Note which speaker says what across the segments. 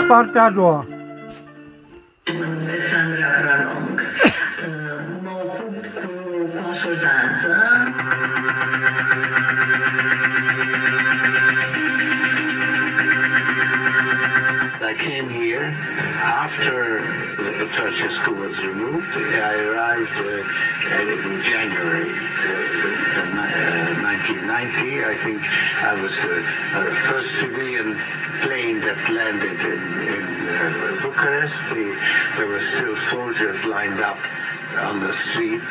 Speaker 1: partea a doua.
Speaker 2: Sandra Pralong. Mă ocup cu consultanță.
Speaker 3: I came here after the Ceausescu was removed. I arrived in January 1990. I think I was the first civilian plane that landed in Bucharest. There were still soldiers lined up on the street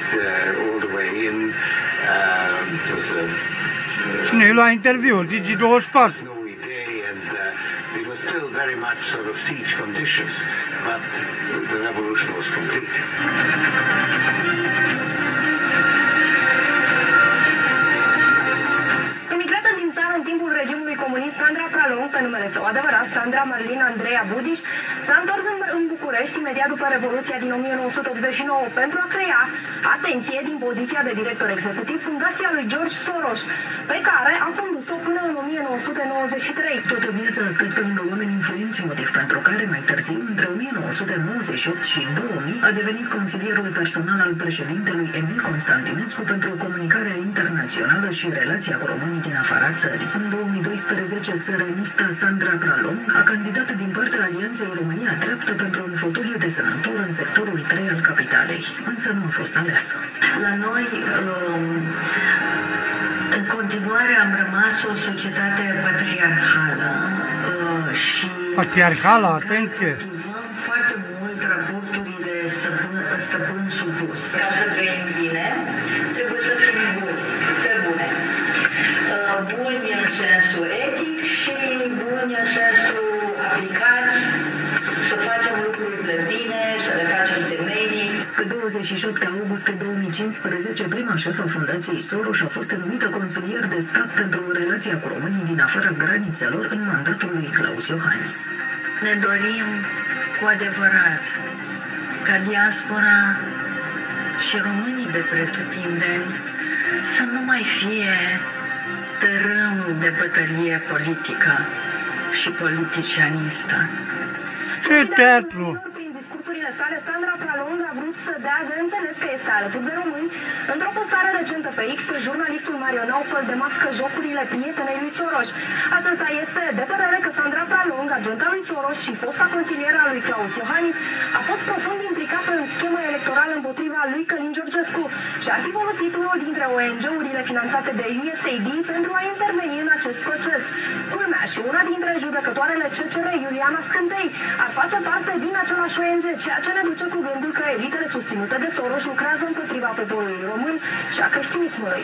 Speaker 3: all the way in. It was a
Speaker 1: Cine la interviu, Digi24.
Speaker 3: snowy day, and it was still very much sort of siege conditions, but the revolution was complete.
Speaker 4: Emigrată din țară în timpul regimului comunist, Sandra Pralong, pe numele său adevărat, Sandra Marlin Andreea Budiș, s-a întors în București imediat după Revoluția din 1989 pentru a crea, atenție, din poziția de director executiv, fundația lui George Soros, pe care a condus-o până în 1993.
Speaker 2: Toată viața a stat pe lângă oameni influenți, motiv pentru care mai târziu, între 1998 și 2000, a devenit consilierul personal al președintelui Emil Constantinescu pentru comunicarea internațională și relația cu românii din afara țării. În 2012, țărănista Sandra Pralong a candidat din partea Alianței România Dreaptă pentru un fotoliu de senator în sectorul 3 al capitalei, însă nu a fost aleasă.
Speaker 5: La noi, în continuare, am rămas o societate patriarhală și
Speaker 1: Patriarhală, atenție!
Speaker 5: cultivăm foarte mult raporturile stăpân-supus.
Speaker 6: Ca să trăim bine, trebuie să fim buni, pe bune. Buni în sensul etic și buni în sensul aplicat, să facem lucrurile bine, să le facem temeinic.
Speaker 2: Pe 27 august 2015, prima șefă a Fundației Soros a fost numită consilier de stat pentru relația cu românii din afara granițelor în mandatul lui Klaus Iohannis.
Speaker 5: Ne dorim cu adevărat ca diaspora și românii de pretutindeni să nu mai fie tărâm de bătălie politică și politicianistă.
Speaker 1: Ce teatru!
Speaker 4: Prin discursurile sale, Sandra Pralong a vrut să dea de înțeles că este alături de români. Într-o postare recentă pe X, jurnalistul Marion Naufel demască jocurile prietenei lui Soros. Acesta este de părere că Sandra Pralong, agenta lui Soros și fosta consilieră a lui Klaus Iohannis, a fost profund implicată în schema electorală împotriva lui Călin Georgescu și ar fi folosit unul dintre ONG-urile finanțate de USAID pentru a interveni în acest proces. Culmea și una dintre judecătoarele CCR, Iuliana Scântei, ar face parte din același ONG, ceea ce ne duce cu gândul că elitele susținute de Soros lucrează împotriva poporului român și a creștinismului.